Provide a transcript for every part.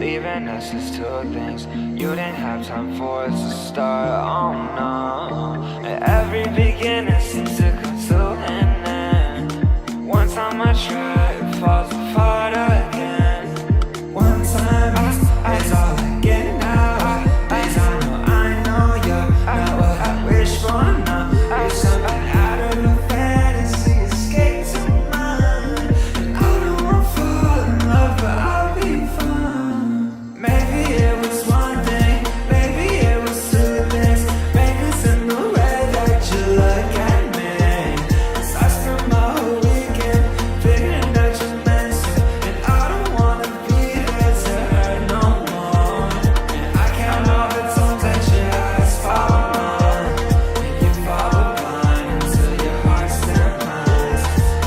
leaving us as two things you didn't have time for us to start. Oh no, and every beginning seems to come to an end. One time I try, it falls apart again. One time is all I get now. Days I know you're not what I wish for now. You're something out of the fantasy, escape to mine. And I don't want to fall in love, but I'll be fine. Maybe it was one thing, maybe it was two things. Maybe it's in the way that you look at me. 'Cause I spent my whole weekend figuring that you're meant to. And I don't wanna be there to hurt no more. And I count all the times that your eyes follow mine. And you follow blind until your heart still mine.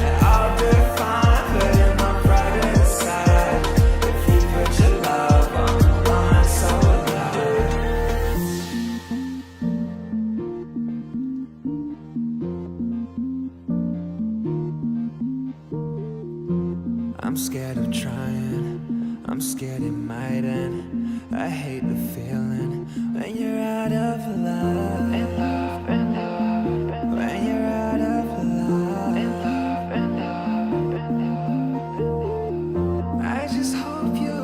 And I'll define, putting my pride aside. If you put your love on the line, so will I. I'm scared of trying, I'm scared it might end. I hate the feeling when you're out of love. In love, in love, in love. When you're out of love. In love, in love, in love. I just hope you,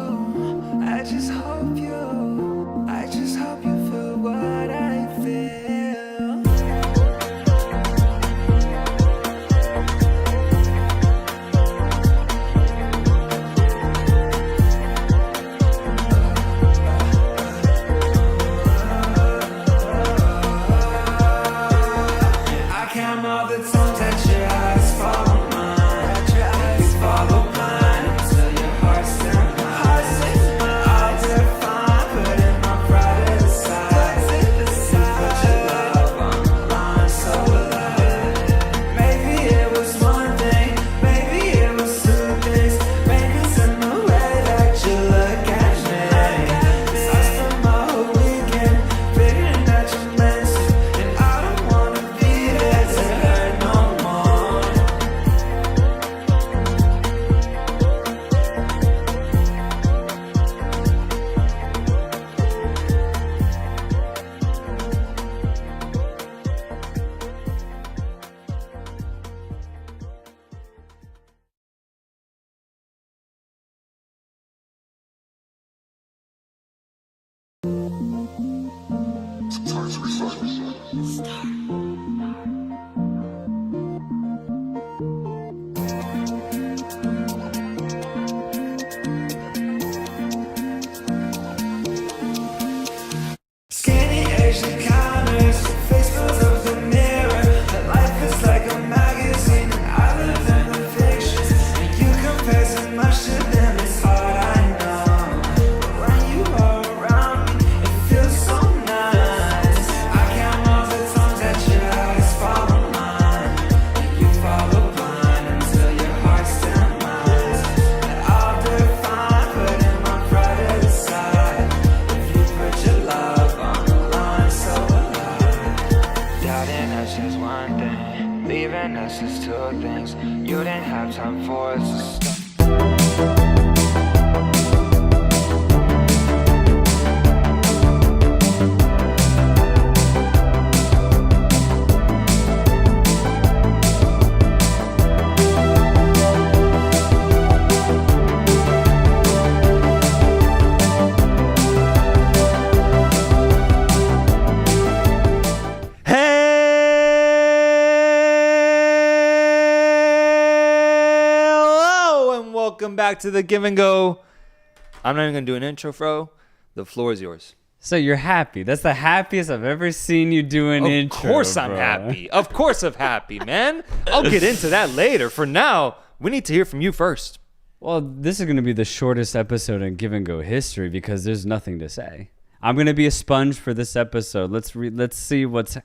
I just hope you, I just hope you feel what I feel. I count all the times that your eyes follow mine. You follow blind until your heart still mine. I'll define, putting my pride aside. If you put your love on the line, so will I. Maybe it was one thing, maybe it was two things. Maybe it's in the way that you look at me. 'Cause I spent my whole weekend figuring that you're meant to. And I don't wanna be there to hurt no more. Skinny Asian counters, face fills up the mirror. That life is like a magazine, and I live in the fiction. And you compare so much to them, it's hard, I know. But when you are around me, it feels so nice. I count all the times that your eyes follow mine. And you follow blind until your heart still mine. And I'll define, putting my pride aside. If you put your love on the line, so will I. Doubting us is one thing, leaving us is two things you didn't have time for us to stop. Hello and welcome back to the Give and Go. I'm not even gonna do an intro, bro. The floor is yours. So you're happy. That's the happiest I've ever seen you do an intro. Of course I'm bro. happy. Of course I'm happy, man. I'll get into that later. For now, we need to hear from you first. Well, this is going to be the shortest episode in Give and Go history because there's nothing to say. I'm gonna be a sponge for this episode. Let's see what's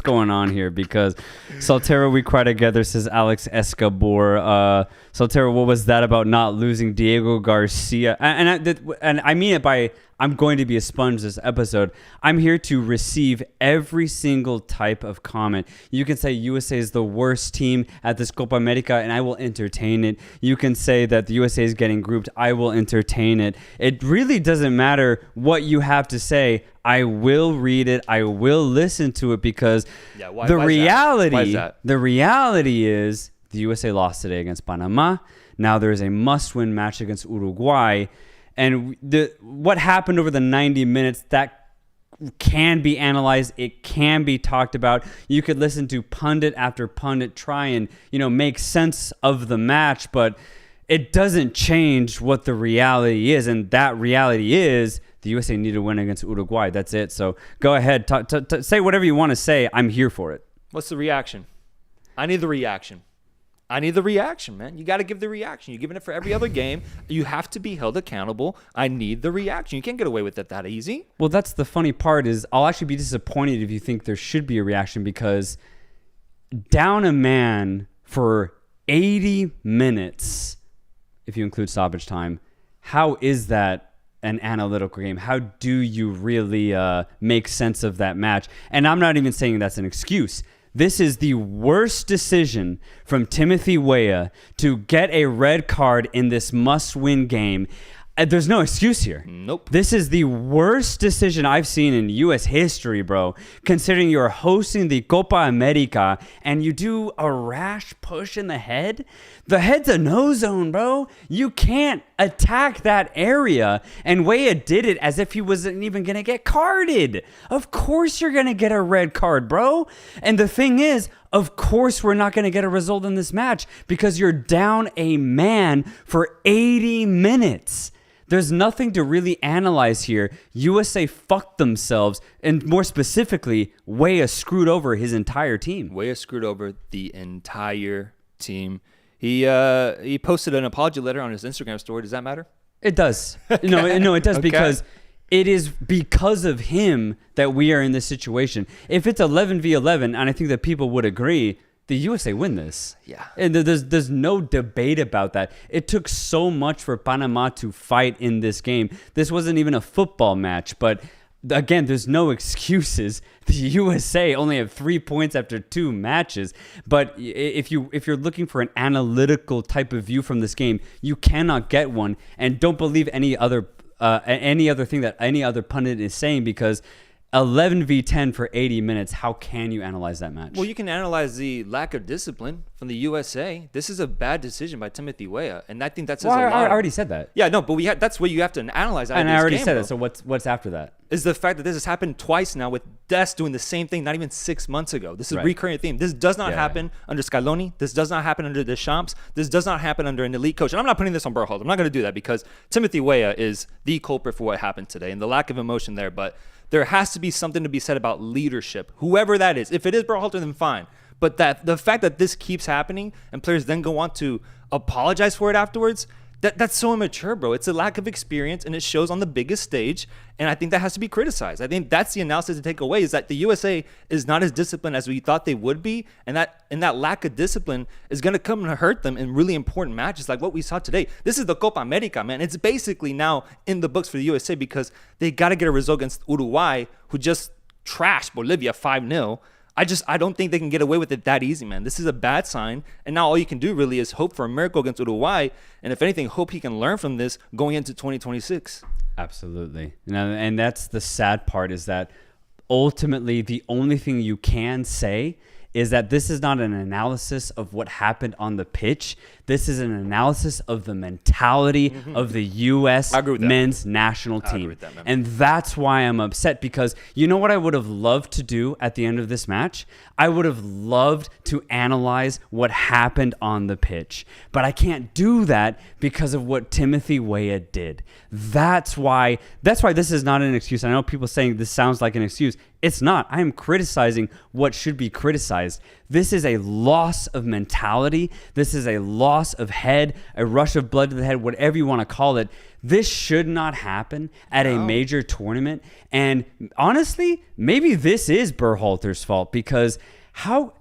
going on here, because Soltero, we cry together, says Alex Escobar. Soltero, what was that about not losing Diego Garcia? And I mean it by I'm going to be a sponge this episode. I'm here to receive every single type of comment. You can say USA is the worst team at this Copa America, and I will entertain it. You can say that the USA is getting grouped. I will entertain it. It really doesn't matter what you have to say. I will read it. I will listen to it, because the reality is the USA lost today against Panama. Now there is a must-win match against Uruguay. And what happened over the 90 minutes, that can be analyzed. It can be talked about. You could listen to pundit after pundit try and, make sense of the match, but it doesn't change what the reality is. And that reality is the USA need to win against Uruguay. That's it. So go ahead. Say whatever you want to say. I'm here for it. What's the reaction? I need the reaction. Man. You got to give the reaction. You're giving it for every other game. You have to be held accountable. I need the reaction. You can't get away with it that easy. Well, that's the funny part, is I'll actually be disappointed if you think there should be a reaction, because down a man for 80 minutes, if you include stoppage time, how is that an analytical game? How do you really make sense of that match? And I'm not even saying that's an excuse. This is the worst decision from Timothy Weah to get a red card in this must-win game. There's no excuse here. Nope. This is the worst decision I've seen in U.S. history, bro. Considering you're hosting the Copa America and you do a rash push in the head. The head's a no zone, bro. You can't attack that area. And Weah did it as if he wasn't even going to get carded. Of course you're going to get a red card, bro. And the thing is, of course we're not going to get a result in this match, because you're down a man for 80 minutes. There's nothing to really analyze here. USA fucked themselves, and more specifically, Weah screwed over his entire team. Weah screwed over the entire team. He posted an apology letter on his Instagram story. Does that matter? It does. Okay. No, it does, okay. Because it is because of him that we are in this situation. If it's 11v11, and I think that people would agree, the USA win this. Yeah. And there's no debate about that. It took so much for Panama to fight in this game. This wasn't even a football match, but again, there's no excuses. The USA only have 3 points after 2 matches. But if you're looking for an analytical type of view from this game, you cannot get one. And don't believe any other thing that any other pundit is saying, because 11v10 for 80 minutes, how can you analyze that match? Well, you can analyze the lack of discipline from the USA. This is a bad decision by Timothy Weah, and I think that says a lot. I already said that. Yeah, no, but that's what you have to analyze out and of this I already game, said bro. that, so what's after that? Is the fact that this has happened twice now, with Des doing the same thing not even 6 months ago. This is a recurring theme. This does not happen under Scaloni. This does not happen under Deschamps. This does not happen under an elite coach. And I'm not putting this on Berhalter. I'm not going to do that, because Timothy Weah is the culprit for what happened today and the lack of emotion there. But there has to be something to be said about leadership, whoever that is. If it is Berhalter, then fine. But the fact that this keeps happening and players then go on to apologize for it afterwards, that's so immature, bro. It's a lack of experience, and it shows on the biggest stage, and I think that has to be criticized. I think that's the analysis to take away, is that the USA is not as disciplined as we thought they would be, and that lack of discipline is going to come and hurt them in really important matches like what we saw today. This is the Copa America, man. It's basically now in the books for the USA, because they got to get a result against Uruguay, who just trashed Bolivia 5-0. I don't think they can get away with it that easy, man. This is a bad sign. And now all you can do really is hope for a miracle against Uruguay. And if anything, hope he can learn from this going into 2026. Absolutely. And that's the sad part, is that ultimately the only thing you can say is that this is not an analysis of what happened on the pitch. This is an analysis of the mentality of the U.S. men's national team. I agree with that, man. And that's why I'm upset, because you know what I would have loved to do at the end of this match? I would have loved to analyze what happened on the pitch. But I can't do that because of what Timothy Weah did. That's why this is not an excuse. I know people saying this sounds like an excuse. It's not. I am criticizing what should be criticized. This is a loss of mentality. This is a loss of head, a rush of blood to the head, whatever you want to call it. This should not happen at a major tournament. And honestly, maybe this is Berhalter's fault, because how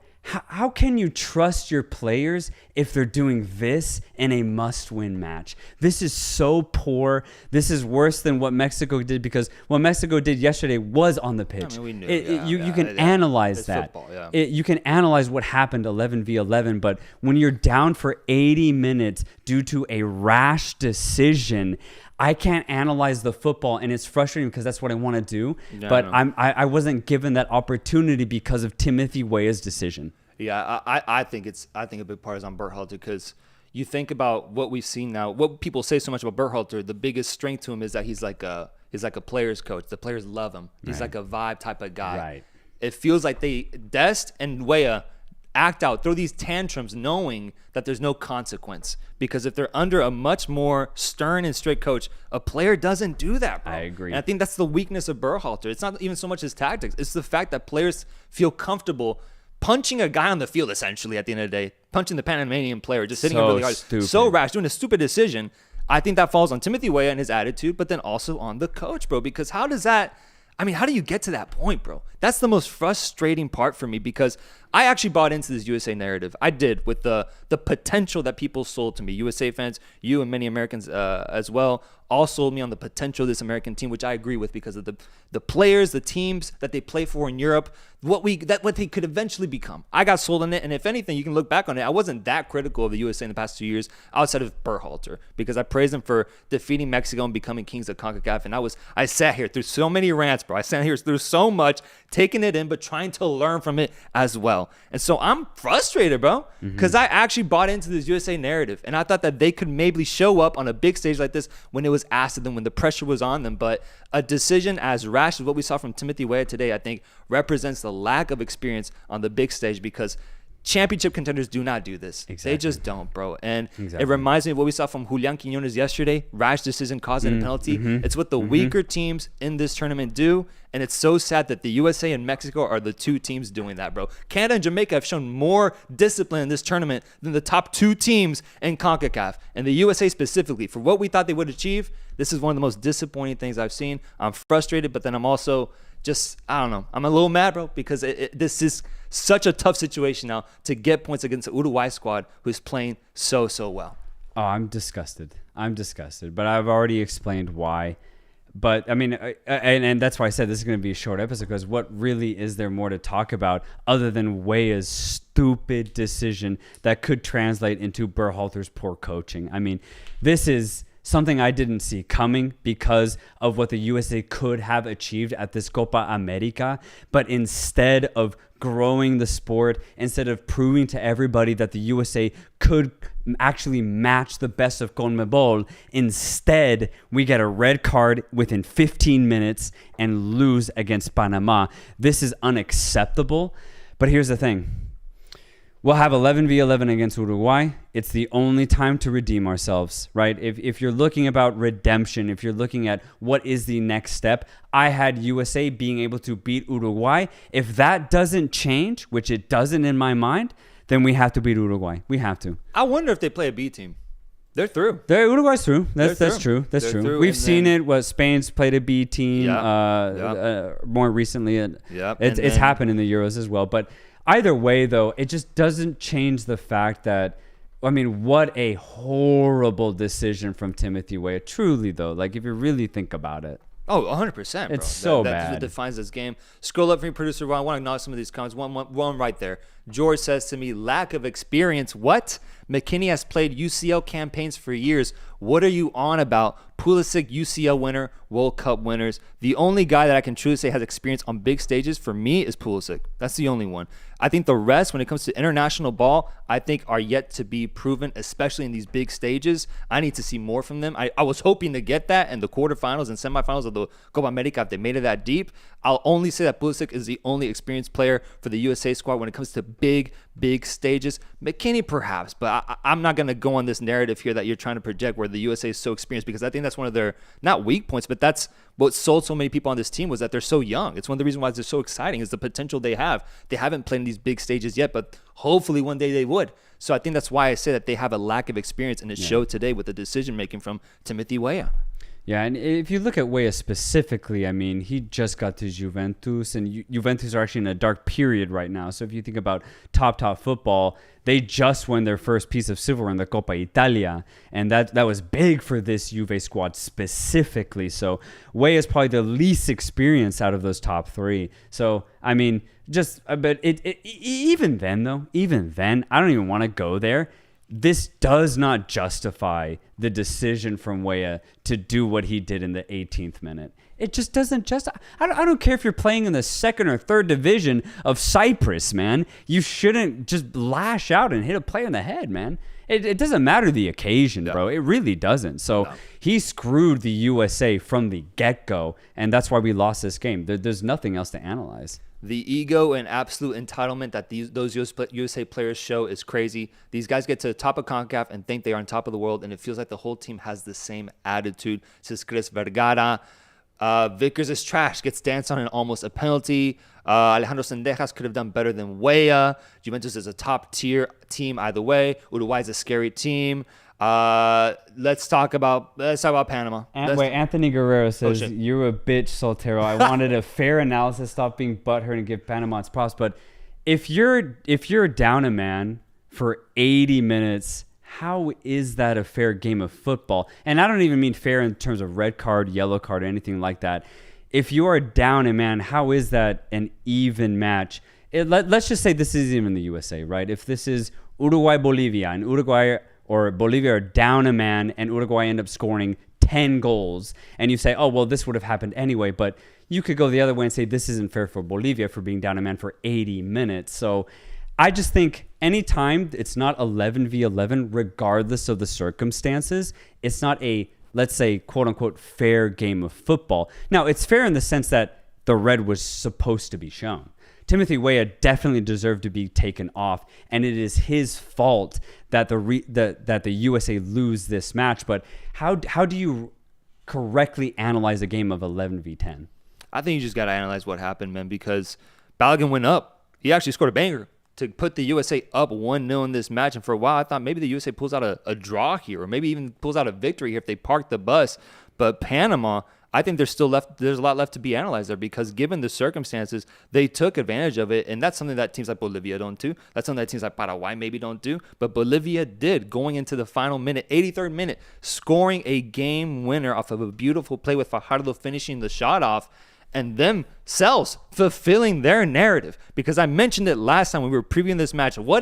can you trust your players if they're doing this in a must-win match? This is so poor. This is worse than what Mexico did, because what Mexico did yesterday was on the pitch. I mean, we knew. You can analyze that. Football, You can analyze what happened 11v11, but when you're down for 80 minutes due to a rash decision, I can't analyze the football, and it's frustrating because that's what I want to do. Yeah, but I wasn't given that opportunity because of Timothy Weah's decision. Yeah, I think a big part is on Berhalter, because you think about what we've seen now. What people say so much about Berhalter, the biggest strength to him is that he's like a player's coach. The players love him. He's like a vibe type of guy. Right. It feels like Dest and Weah act out, throw these tantrums knowing that there's no consequence, because if they're under a much more stern and strict coach, a player doesn't do that, bro. I agree. And I think that's the weakness of Berhalter. It's not even so much his tactics. It's the fact that players feel comfortable punching a guy on the field, essentially, at the end of the day, punching the Panamanian player, just hitting him really hard. Stupid. So rash, doing a stupid decision. I think that falls on Timothy Weah and his attitude, but then also on the coach, bro, because how do you get to that point, bro? That's the most frustrating part for me, because I actually bought into this USA narrative. I did, with the potential that people sold to me. USA fans, you and many Americans as well, all sold me on the potential of this American team, which I agree with because of the players, the teams that they play for in Europe, what they could eventually become. I got sold on it, and if anything, you can look back on it, I wasn't that critical of the USA in the past 2 years outside of Berhalter, because I praised them for defeating Mexico and becoming kings of CONCACAF, and I sat here through so many rants, bro. I sat here through so much, taking it in, but trying to learn from it as well. And so I'm frustrated, bro, because I actually bought into this USA narrative, and I thought that they could maybe show up on a big stage like this when it was asked of them, when the pressure was on them. But a decision as rash as what we saw from Timothy Weah today, I think, represents the lack of experience on the big stage, because championship contenders do not do this. Exactly. They just don't, bro. And it reminds me of what we saw from Julian Quiñones yesterday. Rash decision causing a penalty. It's what the weaker teams in this tournament do. And it's so sad that the USA and Mexico are the two teams doing that, bro. Canada and Jamaica have shown more discipline in this tournament than the top two teams in CONCACAF. And the USA specifically, for what we thought they would achieve, this is one of the most disappointing things I've seen. I'm frustrated, but then I'm also I don't know. I'm a little mad, bro, because this is such a tough situation now to get points against the Uruguay squad, who's playing so well. Oh, I'm disgusted. But I've already explained why. But I mean, and that's why I said this is going to be a short episode, because what really is there more to talk about other than Weah's stupid decision that could translate into Berhalter's poor coaching? I mean, this is something I didn't see coming because of what the USA could have achieved at this Copa America. But instead of growing the sport, instead of proving to everybody that the USA could actually match the best of CONMEBOL, instead we get a red card within 15 minutes and lose against Panama. This is unacceptable. But here's the thing. We'll have 11v11 against Uruguay. It's the only time to redeem ourselves, right? If you're looking about redemption, if you're looking at what is the next step, I had USA being able to beat Uruguay. If that doesn't change, which it doesn't in my mind, then we have to beat Uruguay. We have to. I wonder if they play a B team. They're through. Uruguay's through. That's through. That's They're true. through, We've seen it. Spain's played a B team more recently. It's happened in the Euros as well. But either way, though, it just doesn't change the fact that, I mean, what a horrible decision from Timothy Weah. Truly, though, like if you really think about it. Oh, 100%, bro. It's so bad. That's what defines this game. Scroll up for me, producer Ron. I want to acknowledge some of these comments. One right there. George says to me, lack of experience. What? McKinney has played UCL campaigns for years. What are you on about? Pulisic, UCL winner, World Cup winners. The only guy that I can truly say has experience on big stages for me is Pulisic. That's the only one. I think the rest, when it comes to international ball, I think are yet to be proven, especially in these big stages. I need to see more from them. I was hoping to get that in the quarterfinals and semifinals of the Copa America if they made it that deep. I'll only say that Pulisic is the only experienced player for the USA squad when it comes to big stages. McKinney perhaps, but I'm not going to go on this narrative here that you're trying to project where the USA is so experienced, because I think that's one of their, not weak points, but that's what sold so many people on this team, was that they're so young. It's one of the reasons why they're so exciting, is the potential they have. They haven't played in these big stages yet, but hopefully one day they would. So I think that's why I say that they have a lack of experience, and it showed today with the decision making from Timothy Weah. Yeah, and if you look at Weah specifically, I mean, he just got to Juventus, and Juventus are actually in a dark period right now. So if you think about top football, they just won their first piece of silverware in the Copa Italia, and that was big for this Juve squad specifically. So Weah is probably the least experienced out of those top three. So, I mean, but even then, I don't even want to go there. This does not justify the decision from Weah to do what he did in the 18th minute. It just doesn't justify. I don't care if you're playing in the second or third division of Cyprus, man. You shouldn't just lash out and hit a player in the head, man. It doesn't matter the occasion, bro. It really doesn't. So he screwed the USA from the get-go, and that's why we lost this game. There's nothing else to analyze. The ego and absolute entitlement that those USA players show is crazy. These guys get to the top of CONCACAF and think they are on top of the world, and it feels like the whole team has the same attitude. Says Chris Vergara. Vickers is trash, gets danced on and almost a penalty. Alejandro Sendejas could have done better than Weah. Juventus is a top-tier team either way. Uruguay is a scary team. Let's talk about Panama. Anthony Guerrero says, you're a bitch, Soltero. I wanted a fair analysis, stop being butthurt, and give Panama its props. But if you're down a man for 80 minutes, how is that a fair game of football? And I don't even mean fair in terms of red card, yellow card, or anything like that. If you are down a man, how is that an even match? Let's just say this is even the USA, right? If this is Uruguay-Bolivia, and Uruguay or Bolivia are down a man and Uruguay end up scoring 10 goals, and you say, oh, well, this would have happened anyway, but you could go the other way and say this isn't fair for Bolivia for being down a man for 80 minutes. So I just think anytime it's not 11v11, regardless of the circumstances, it's not a, let's say, quote unquote, fair game of football. Now, it's fair in the sense that the red was supposed to be shown. Timothy Weah definitely deserved to be taken off, and it is his fault that the USA lose this match. But how do you correctly analyze a game of 11v10? I think you just got to analyze what happened, man, because Balogun went up. He actually scored a banger to put the USA up 1-0 in this match. And for a while, I thought maybe the USA pulls out a draw here, or maybe even pulls out a victory here if they park the bus. But Panama, I think there's a lot left to be analyzed there, because given the circumstances, they took advantage of it. And that's something that teams like Bolivia don't do. That's something that teams like Paraguay maybe don't do. But Bolivia did, going into the final minute, 83rd minute, scoring a game winner off of a beautiful play with Fajardo finishing the shot off, and themselves fulfilling their narrative. Because I mentioned it last time when we were previewing this match. What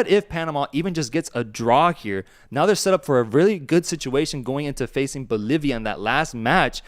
if Panama even just gets a draw here? Now they're set up for a really good situation going into facing Bolivia in that last match.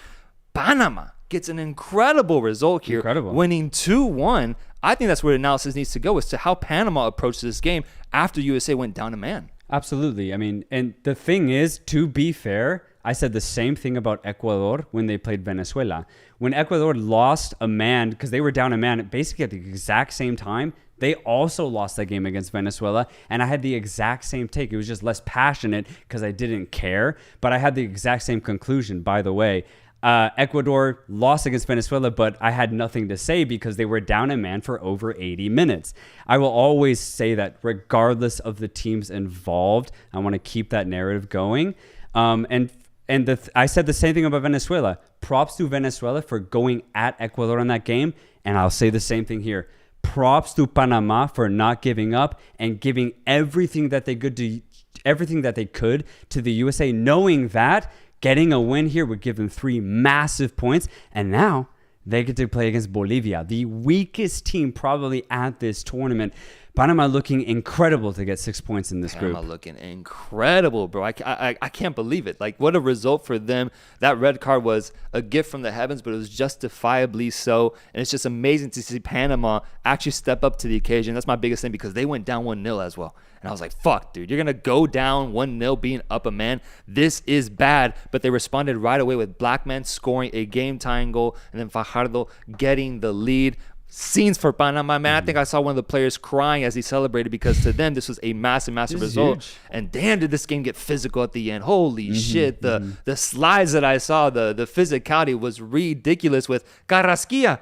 Panama gets an incredible result here, winning 2-1. I think that's where the analysis needs to go, as to how Panama approached this game after USA went down a man. Absolutely. I mean, and the thing is, to be fair, I said the same thing about Ecuador when they played Venezuela. When Ecuador lost a man, because they were down a man basically at the exact same time, they also lost that game against Venezuela, and I had the exact same take. It was just less passionate because I didn't care, but I had the exact same conclusion, by the way. Ecuador lost against Venezuela, but I had nothing to say because they were down a man for over 80 minutes. I will always say that regardless of the teams involved, I want to keep that narrative going. I said the same thing about Venezuela. Props to Venezuela for going at Ecuador in that game, and I'll say the same thing here. Props to Panama for not giving up and giving everything that they could to the USA, knowing that getting a win here would give them 3 massive points. And now they get to play against Bolivia, the weakest team probably at this tournament. Panama looking incredible to get 6 points in this group. Panama looking incredible, bro. I can't believe it. Like, what a result for them. That red card was a gift from the heavens, but it was justifiably so. And it's just amazing to see Panama actually step up to the occasion. That's my biggest thing, because they went down 1-0 as well. And I was like, fuck, dude, you're going to go down 1-0 being up a man. This is bad. But they responded right away with Blackman scoring a game-tying goal and then Fajardo getting the lead. scenes for Panama, man. I think I saw one of the players crying as he celebrated because to them this was a massive result. Huge. And damn, did this game get physical at the end. Holy shit. The slides that I saw, the physicality was ridiculous with Carrasquilla,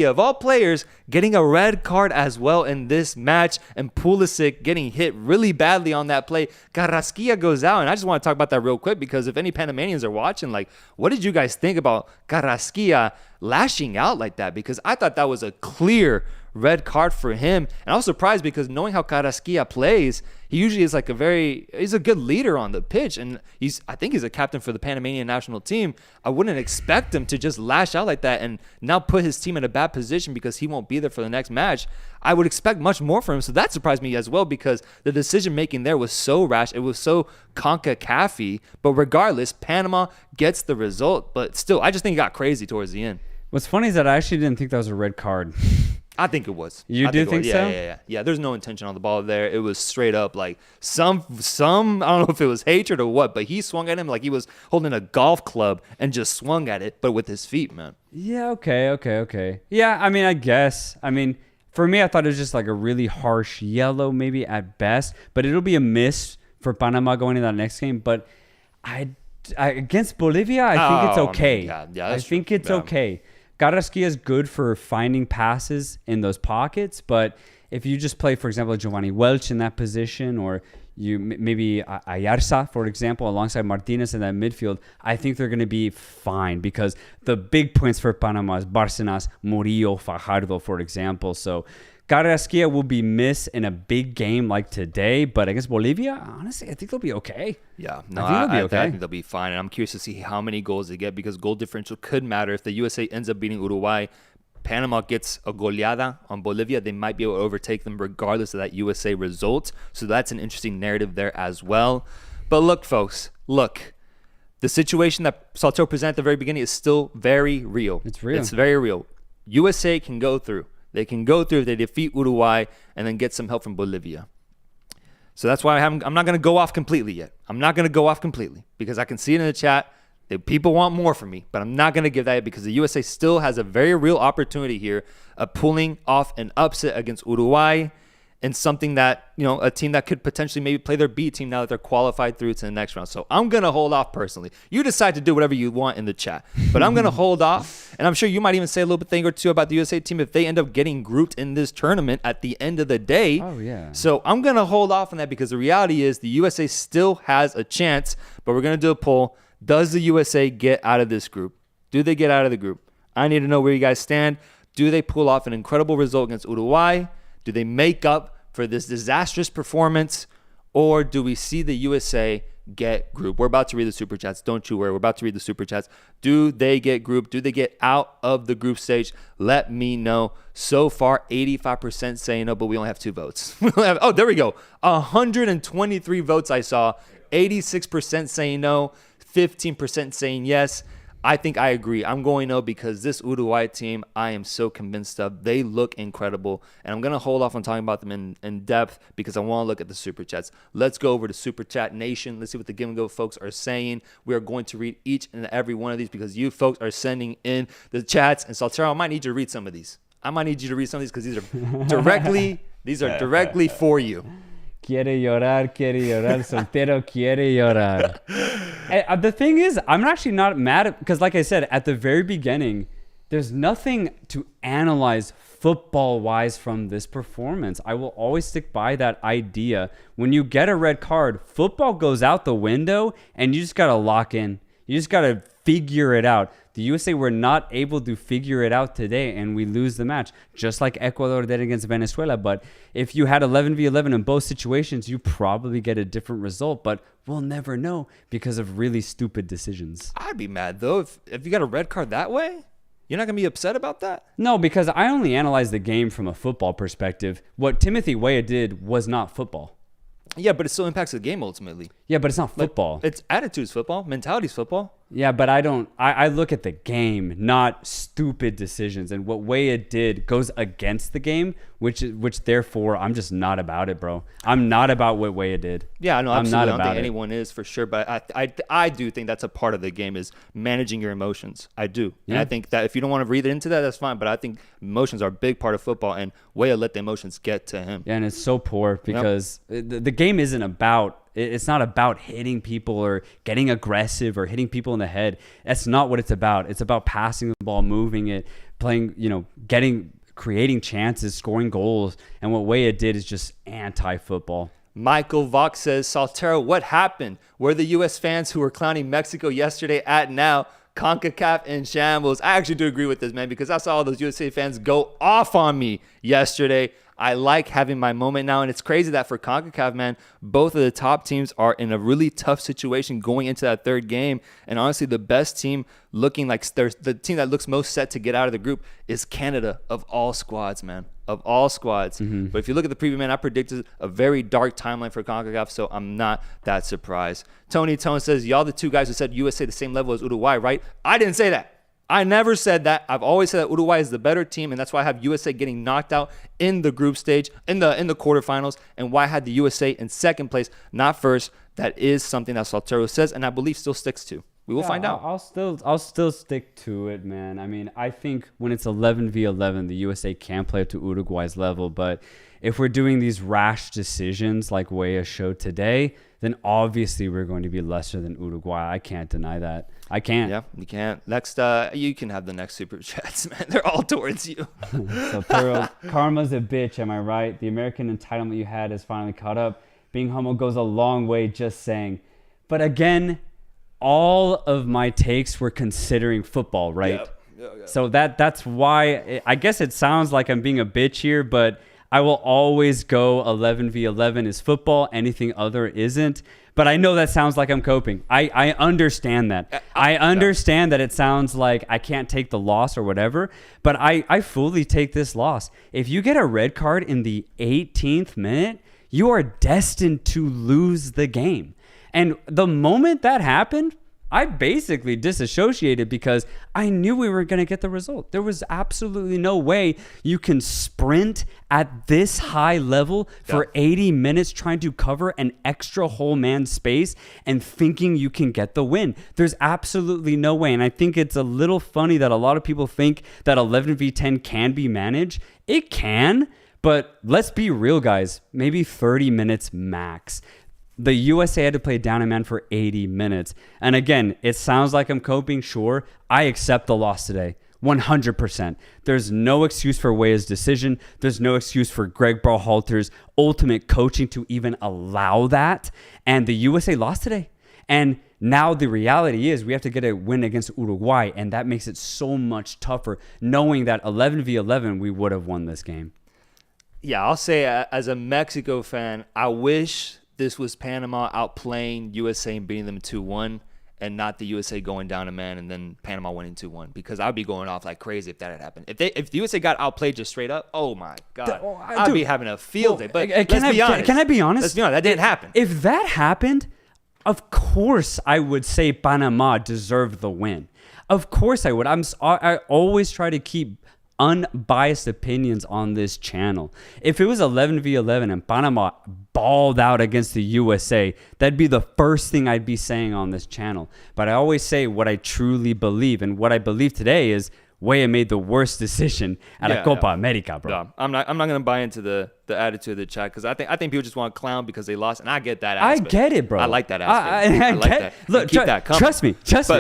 of all players, getting a red card as well in this match, and Pulisic getting hit really badly on that play. Carrasquilla goes out, and I just want to talk about that real quick because if any Panamanians are watching, like, what did you guys think about Carrasquilla lashing out like that? Because I thought that was a clear red card for him, and I was surprised because knowing how Carrasquilla plays, he usually is like he's a good leader on the pitch, and I think he's a captain for the Panamanian national team. I wouldn't expect him to just lash out like that and now put his team in a bad position because he won't be there for the next match. I would expect much more from him, so that surprised me as well because the decision making there was so rash. It was so CONCACAF-y, but regardless, Panama gets the result. But still, I just think it got crazy towards the end. What's funny is that I actually didn't think that was a red card. I think it was. You do think so? Yeah. There's no intention on the ball there. It was straight up like some I don't know if it was hatred or what, but he swung at him like he was holding a golf club and just swung at it, but with his feet, man. Yeah, okay. Yeah, I mean, I guess. I mean, for me, I thought it was just like a really harsh yellow maybe at best, but it'll be a miss for Panama going into that next game. But I against Bolivia, I think it's okay. Yeah, I think it's okay. Carrasquilla is good for finding passes in those pockets, but if you just play, for example, Giovanni Welch in that position, or you maybe Ayarza, for example, alongside Martinez in that midfield, I think they're going to be fine because the big points for Panama is Bárcenas, Murillo, Fajardo, for example. So Carrasquilla will be missed in a big game like today, but against Bolivia, honestly, I think they'll be okay. Yeah, no, I think they'll be fine, and I'm curious to see how many goals they get because goal differential could matter. If the USA ends up beating Uruguay, Panama gets a goleada on Bolivia, they might be able to overtake them regardless of that USA result. So that's an interesting narrative there as well. But look, folks, the situation that Soltero presented at the very beginning is still very real. It's real. It's very real. USA can go through. They can go through if they defeat Uruguay and then get some help from Bolivia. So that's why I'm not going to go off completely yet. I'm not going to go off completely because I can see it in the chat that people want more from me, but I'm not going to give that yet because the USA still has a very real opportunity here of pulling off an upset against Uruguay and something that, a team that could potentially maybe play their B team now that they're qualified through to the next round. So I'm going to hold off personally. You decide to do whatever you want in the chat, but I'm going to hold off. And I'm sure you might even say a little thing or two about the USA team if they end up getting grouped in this tournament at the end of the day. Oh, yeah. So I'm going to hold off on that because the reality is the USA still has a chance, but we're going to do a poll. Does the USA get out of this group? Do they get out of the group? I need to know where you guys stand. Do they pull off an incredible result against Uruguay? Do they make up for this disastrous performance? Or do we see the USA get grouped? We're about to read the Super Chats. Don't you worry. We're about to read the Super Chats. Do they get grouped? Do they get out of the group stage? Let me know. So far, 85% saying no, but we only have 2 votes. There we go. 123 votes I saw. 86% saying no. 15% saying yes. I think I agree. I'm going no because this Uruguay team, I am so convinced of. They look incredible. And I'm going to hold off on talking about them in depth because I want to look at the Super Chats. Let's go over to Super Chat Nation. Let's see what the Give and Go folks are saying. We are going to read each and every one of these because you folks are sending in the chats. And Soltero, I might need you to read some of these. Because these are directly for you. Quiere llorar, Soltero quiere llorar. The thing is, I'm actually not mad at, because like I said, at the very beginning, there's nothing to analyze football-wise from this performance. I will always stick by that idea. When you get a red card, football goes out the window, and you just got to lock in. You just got to figure it out. The USA were not able to figure it out today, and we lose the match, just like Ecuador did against Venezuela. But if you had 11v11 in both situations, you probably get a different result. But we'll never know because of really stupid decisions. I'd be mad, though, if you got a red card that way. You're not going to be upset about that? No, because I only analyze the game from a football perspective. What Timothy Weah did was not football. Yeah, but it still impacts the game ultimately. Yeah, but it's not football. It's attitudes football. Mentality's football. Yeah, but I look at the game, not stupid decisions. And what Weah did goes against the game, which therefore I'm just not about it, bro. I'm not about what Weah did. Yeah, no, absolutely. I'm not I don't think about it. anyone is for sure, but I do think that's a part of the game is managing your emotions. I do. Yeah. And I think that if you don't want to read into that, that's fine. But I think emotions are a big part of football, and Weah let the emotions get to him. Yeah, and it's so poor because the game isn't about. It's not about hitting people or getting aggressive or hitting people in the head. That's not what it's about. It's about passing the ball, moving it, playing, creating chances, scoring goals. And what Weah did is just anti-football. Michael Vox says, Soltero, what happened? Were the U.S. fans who were clowning Mexico yesterday at now CONCACAF in shambles? I actually do agree with this, man, because I saw all those USA fans go off on me yesterday. I like having my moment now, and it's crazy that for CONCACAF, man, both of the top teams are in a really tough situation going into that third game. And honestly, the best team looking like the team that looks most set to get out of the group is Canada of all squads, man, of all squads. Mm-hmm. But if you look at the preview, man, I predicted a very dark timeline for CONCACAF, so I'm not that surprised. Tony Tone says, y'all the two guys who said USA the same level as Uruguay, right? I didn't say that. I never said that. I've always said that Uruguay is the better team, and that's why I have USA getting knocked out in the group stage, in the quarterfinals, and why I had the USA in second place, not first. That is something that Soltero says, and I believe still sticks to. We will find out. I'll still stick to it, man. I mean, I think when it's 11v11, the USA can play up to Uruguay's level, but if we're doing these rash decisions like Weah showed today, then obviously we're going to be lesser than Uruguay. I can't deny that. I can't. Yeah, you can't. Next, you can have the next super chats, man. They're all towards you. So, Turo, karma's a bitch, am I right? The American entitlement you had has finally caught up. Being humble goes a long way, just saying. But again, all of my takes were considering football, right? Yep. Yeah. So that's why I guess it sounds like I'm being a bitch here, but I will always go 11v11 is football. Anything other isn't. But I know that sounds like I'm coping. I understand that. I understand that it sounds like I can't take the loss or whatever, but I fully take this loss. If you get a red card in the 18th minute, you are destined to lose the game. And the moment that happened, I basically disassociated because I knew we were going to get the result. There was absolutely no way you can sprint at this high level for 80 minutes trying to cover an extra whole man space and thinking you can get the win. There's absolutely no way. And I think it's a little funny that a lot of people think that 11v10 can be managed. It can, but let's be real, guys. Maybe 30 minutes max. The USA had to play down a man for 80 minutes. And again, it sounds like I'm coping. Sure, I accept the loss today. 100%. There's no excuse for Weah's decision. There's no excuse for Greg Berhalter's ultimate coaching to even allow that. And the USA lost today. And now the reality is we have to get a win against Uruguay. And that makes it so much tougher knowing that 11v11, we would have won this game. Yeah, I'll say as a Mexico fan, I wish this was Panama outplaying USA and beating them 2-1 and not the USA going down a man and then Panama winning 2-1, because I'd be going off like crazy if that had happened. If the USA got outplayed just straight up, oh my God, I'd be having a field day. But let's be honest. Can I be honest? Let's be honest. That didn't happen. If that happened, of course I would say Panama deserved the win. Of course I would. I always try to keep unbiased opinions on this channel. If it was 11v11 and Panama balled out against the USA, that'd be the first thing I'd be saying on this channel. But I always say what I truly believe, and what I believe today is Weah made the worst decision at a Copa America, bro. No, I'm not gonna buy into the attitude of the chat, because I think people just want to clown because they lost, and I get that aspect. I get it, bro. I like that aspect. I like that. Look, keep that coming. Trust me,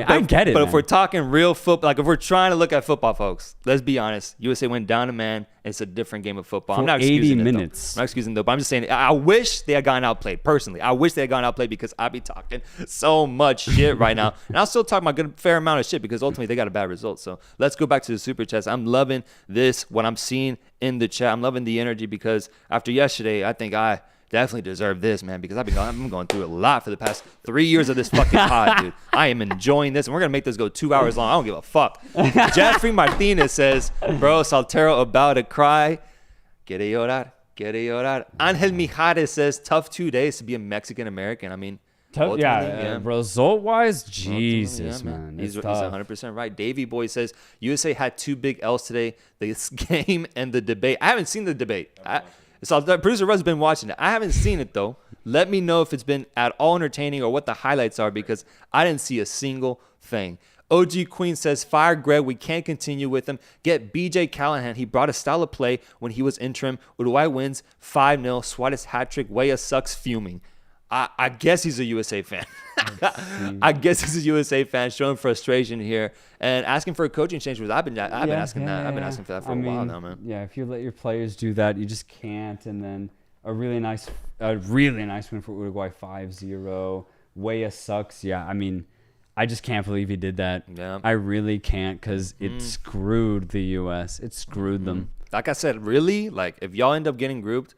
I get it. But man. if we're talking real football, like if we're trying to look at football, folks, let's be honest. USA went down a man. It's a different game of football. For I'm not 80 excusing minutes. I'm not excusing though, but I'm just saying I wish they had gotten outplayed. Personally, I wish they had gotten outplayed, because I'd be talking so much shit right now, and I'll still talk my good fair amount of shit because ultimately they got a bad result. So let's go back to the super chats. I'm loving this. What I'm seeing in the chat, I'm loving the energy, because after yesterday, I think I definitely deserve this, man, because I've been going through a lot for the past 3 years of this fucking pod, dude. I am enjoying this, and we're gonna make this go 2 hours long. I don't give a fuck. Jeffrey Martinez says, bro, Soltero about to cry. Quiere llorar. Angel Mijares says, tough 2 days to be a Mexican American. I mean, Result-wise, Jesus, yeah, man. He's Tough. 100% right. Davey Boy says, USA had 2 big L's today, this game and the debate. I haven't seen the debate. So producer Russ has been watching it. I haven't seen it, though. Let me know if it's been at all entertaining or what the highlights are, because I didn't see a single thing. OG Queen says, fire Greg. We can't continue with him. Get BJ Callahan. He brought a style of play when he was interim. Uruguay wins 5-0. Suarez hat trick. Weah sucks fuming. I guess he's a USA fan. I guess he's a USA fan showing frustration here and asking for a coaching change. I've been asking that. I've been asking for that for a while now, man. Yeah, if you let your players do that, you just can't. And then a really nice win for Uruguay, 5-0. Weah sucks. Yeah, I mean, I just can't believe he did that. Yeah. I really can't, because it screwed the U.S. It screwed them. Like I said, really, like if y'all end up getting grouped,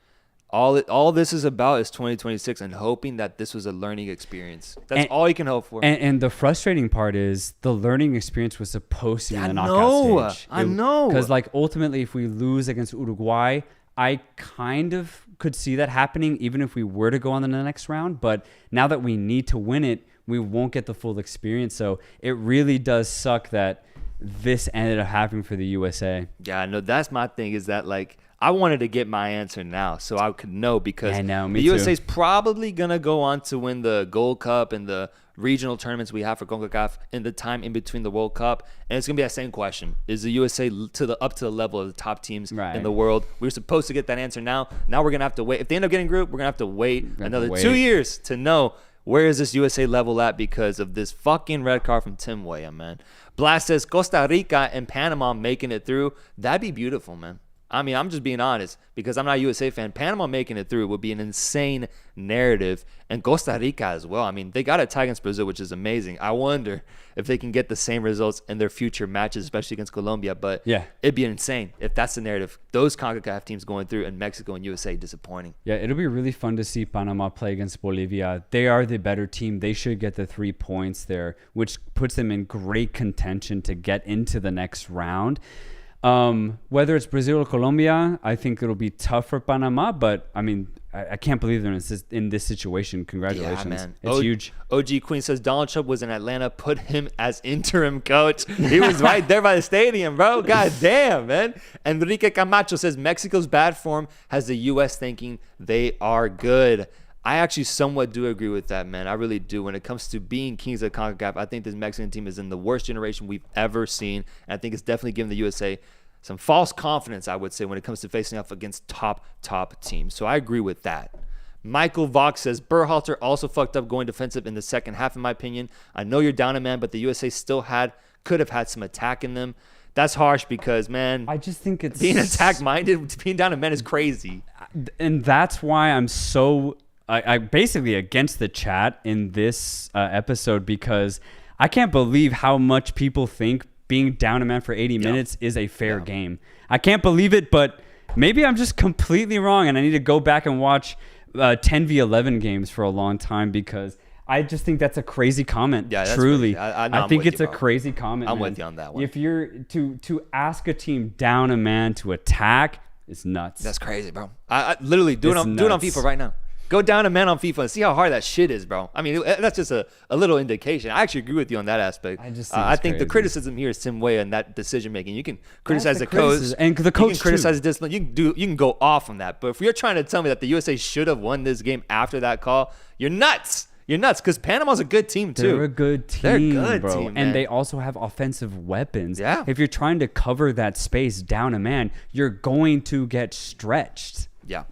all this is about is 2026 and hoping that this was a learning experience. That's all you can hope for. And the frustrating part is the learning experience was supposed to be in the knockout stage. I know. Because like ultimately, if we lose against Uruguay, I kind of could see that happening even if we were to go on to the next round. But now that we need to win it, we won't get the full experience. So it really does suck that this ended up happening for the USA. Yeah, no, that's my thing, is that like I wanted to get my answer now so I could know, because the USA is probably going to go on to win the Gold Cup and the regional tournaments we have for CONCACAF in the time in between the World Cup. And it's going to be that same question. Is the USA up to the level of the top teams in the world? We were supposed to get that answer now. Now we're going to have to wait. If they end up getting grouped, we're going to have to wait another 2 years to know where is this USA level at because of this fucking red card from Tim Weah, man. Blast says Costa Rica and Panama making it through. That'd be beautiful, man. I mean, I'm just being honest because I'm not a USA fan. Panama making it through would be an insane narrative. And Costa Rica as well. I mean, they got a tie against Brazil, which is amazing. I wonder if they can get the same results in their future matches, especially against Colombia. But yeah, it'd be insane if that's the narrative. Those CONCACAF teams going through and Mexico and USA disappointing. Yeah, it'll be really fun to see Panama play against Bolivia. They are the better team. They should get the 3 points there, which puts them in great contention to get into the next round. Whether it's Brazil or Colombia, I think it'll be tough for Panama, but I mean, I can't believe they're in this situation. Congratulations. Yeah, man. It's huge. OG Queen says Donald Trump was in Atlanta. Put him as interim coach. He was right there by the stadium, bro. God damn, man. Enrique Camacho says Mexico's bad form has the U.S. thinking they are good. I actually somewhat do agree with that, man. I really do. When it comes to being kings of CONCACAF, I think this Mexican team is in the worst generation we've ever seen. And I think it's definitely giving the USA some false confidence, I would say, when it comes to facing off against top teams. So I agree with that. Michael Vox says, Berhalter also fucked up going defensive in the second half, in my opinion. I know you're down a man, but the USA still could have had some attack in them. That's harsh because, man, I just think it's being attack-minded, being down a man is crazy. And that's why I'm so... I basically against the chat in this episode, because I can't believe how much people think being down a man for 80 minutes is a fair game. I can't believe it, but maybe I'm just completely wrong, and I need to go back and watch 10v11 games for a long time, because I just think that's a crazy comment. Yeah, that's truly. I think it's a crazy comment. I'm with you on that one. If you're to ask a team down a man to attack, it's nuts. That's crazy, bro. I literally do it on FIFA right now. Go down a man on FIFA and see how hard that shit is, bro. I mean, that's just a little indication. I actually agree with you on that aspect. I think the criticism here is Tim Weah and that decision making. You can criticize the coach, and the coach. You can criticize the discipline. You can go off on that. But if you're trying to tell me that the USA should have won this game after that call, you're nuts. You're nuts, because Panama's a good team too. They're a good team. They're a good team, man. And they also have offensive weapons. Yeah. If you're trying to cover that space down a man, you're going to get stretched. Yeah.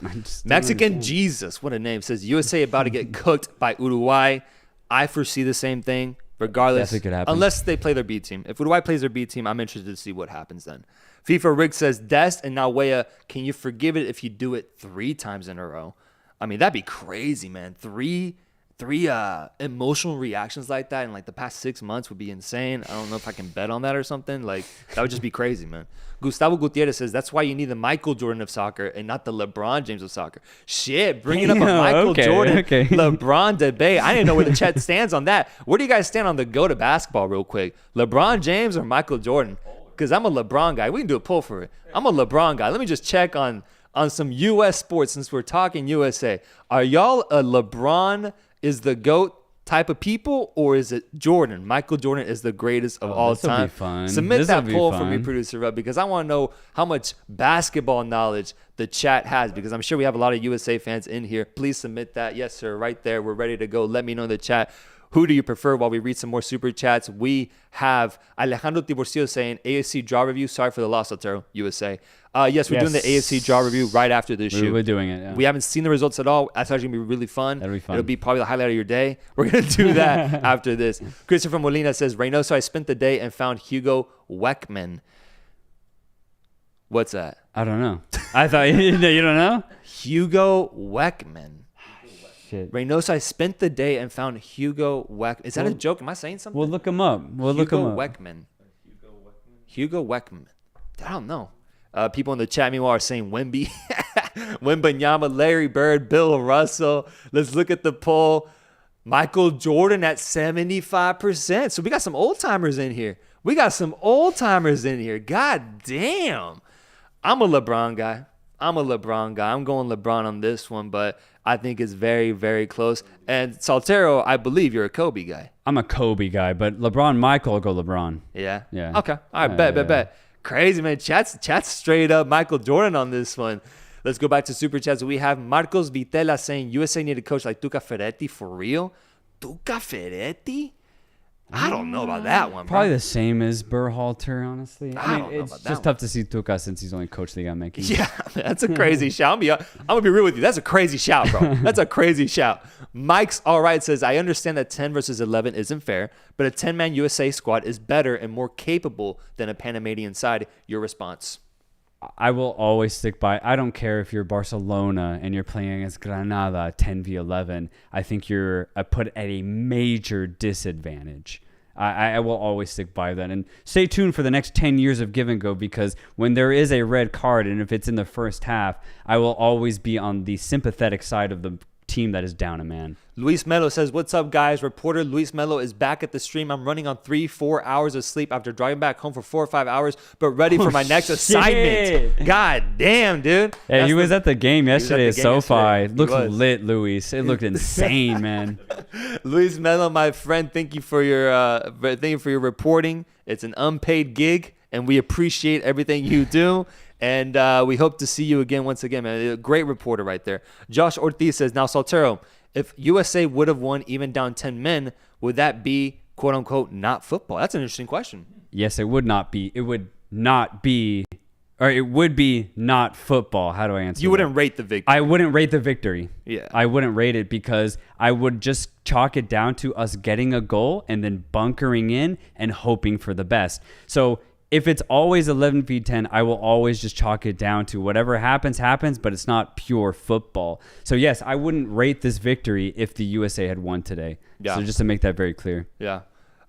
Mexican Jesus, what a name, says USA about to get cooked by Uruguay. I foresee the same thing, regardless, unless they play their B team. If Uruguay plays their B team, I'm interested to see what happens then. FIFA Rig says Dest and now Weah, can you forgive it if you do it 3 times in a row? I mean, that'd be crazy, man. Three emotional reactions like that in like the past 6 months would be insane. I don't know if I can bet on that or something. Like, that would just be crazy, man. Gustavo Gutierrez says that's why you need the Michael Jordan of soccer and not the LeBron James of soccer. Shit, bringing up a Michael Jordan LeBron debate. I didn't know where the chat stands on that. Where do you guys stand on the go to basketball real quick? LeBron James or Michael Jordan? Because I'm a LeBron guy. We can do a poll for it. I'm a LeBron guy. Let me just check on some U.S. sports since we're talking USA. Are y'all a LeBron is the GOAT type of people, or is it Jordan? Michael Jordan is the greatest of all time. Be fun. Submit that poll for me, producer Rob, because I want to know how much basketball knowledge the chat has, because I'm sure we have a lot of USA fans in here. Please submit that. Yes, sir. Right there. We're ready to go. Let me know in the chat. Who do you prefer while we read some more super chats? We have Alejandro Tiborcio saying, AFC draw review. Sorry for the loss, Soltero, USA. Yes, we're doing the AFC draw review right after this shoot. We're doing it, yeah. We haven't seen the results at all. That's actually going to be really fun. That'll be fun. It'll be probably the highlight of your day. We're going to do that after this. Christopher Molina says, Reynoso, I spent the day and found Hugo Weckman. What's that? I don't know. I thought you don't know? Hugo Weckman. Shit. Reynoso, I spent the day and found Hugo Weckman. Is that a joke? Am I saying something? We'll look him up. Hugo Weckman. Hugo Weckman. I don't know. People in the chat, meanwhile, are saying Wemby, Wembanyama, Larry Bird, Bill Russell. Let's look at the poll. Michael Jordan at 75%. So we got some old timers in here. God damn. I'm a LeBron guy. I'm going LeBron on this one, but I think it's very, very close. And Soltero, I believe you're a Kobe guy. I'm a Kobe guy, but Michael will go LeBron. Yeah? Yeah. Okay. All right, bet. Crazy, man. Chat's straight up Michael Jordan on this one. Let's go back to Super Chats. We have Marcos Vitela saying, USA need a coach like Tuca Ferretti for real? Tuca Ferretti? I don't know about that one, bro. Probably the same as Berhalter, honestly. I don't know it's about that just tough to see Tuca since he's only coached the guy making. Yeah, that's a crazy shout. I'm gonna be real with you. That's a crazy shout, bro. That's a crazy shout. Mike's all right says, I understand that 10 versus 11 isn't fair, but a 10-man USA squad is better and more capable than a Panamanian side. Your response? I will always stick by. I don't care if you're Barcelona and you're playing against Granada 10v11. I think you're put at a major disadvantage. I will always stick by that. And stay tuned for the next 10 years of Give and Go, because when there is a red card and if it's in the first half, I will always be on the sympathetic side of the team that is down a man. Luis Melo says, what's up, guys? Reporter Luis Melo is back at the stream. I'm running on 3-4 hours of sleep after driving back home for 4 or 5 hours, but ready for my next assignment. God damn, dude. Hey, he was at the game yesterday at SoFi. Looked lit, Luis. It looked insane, man. Luis Melo, my friend, thank you for your reporting. It's an unpaid gig, and we appreciate everything you do. And we hope to see you again once again, man. A great reporter right there. Josh Ortiz says, now, Soltero, if USA would have won even down 10 men, would that be, quote unquote, not football? That's an interesting question. Yes, it would not be. It would not be, or it would be not football. How do I answer You wouldn't rate the victory. I wouldn't rate the victory. Yeah. I wouldn't rate it because I would just chalk it down to us getting a goal and then bunkering in and hoping for the best. So if it's always 11v10, I will always just chalk it down to whatever happens, but it's not pure football. So, yes, I wouldn't rate this victory if the USA had won today. Yeah. So just to make that very clear. Yeah.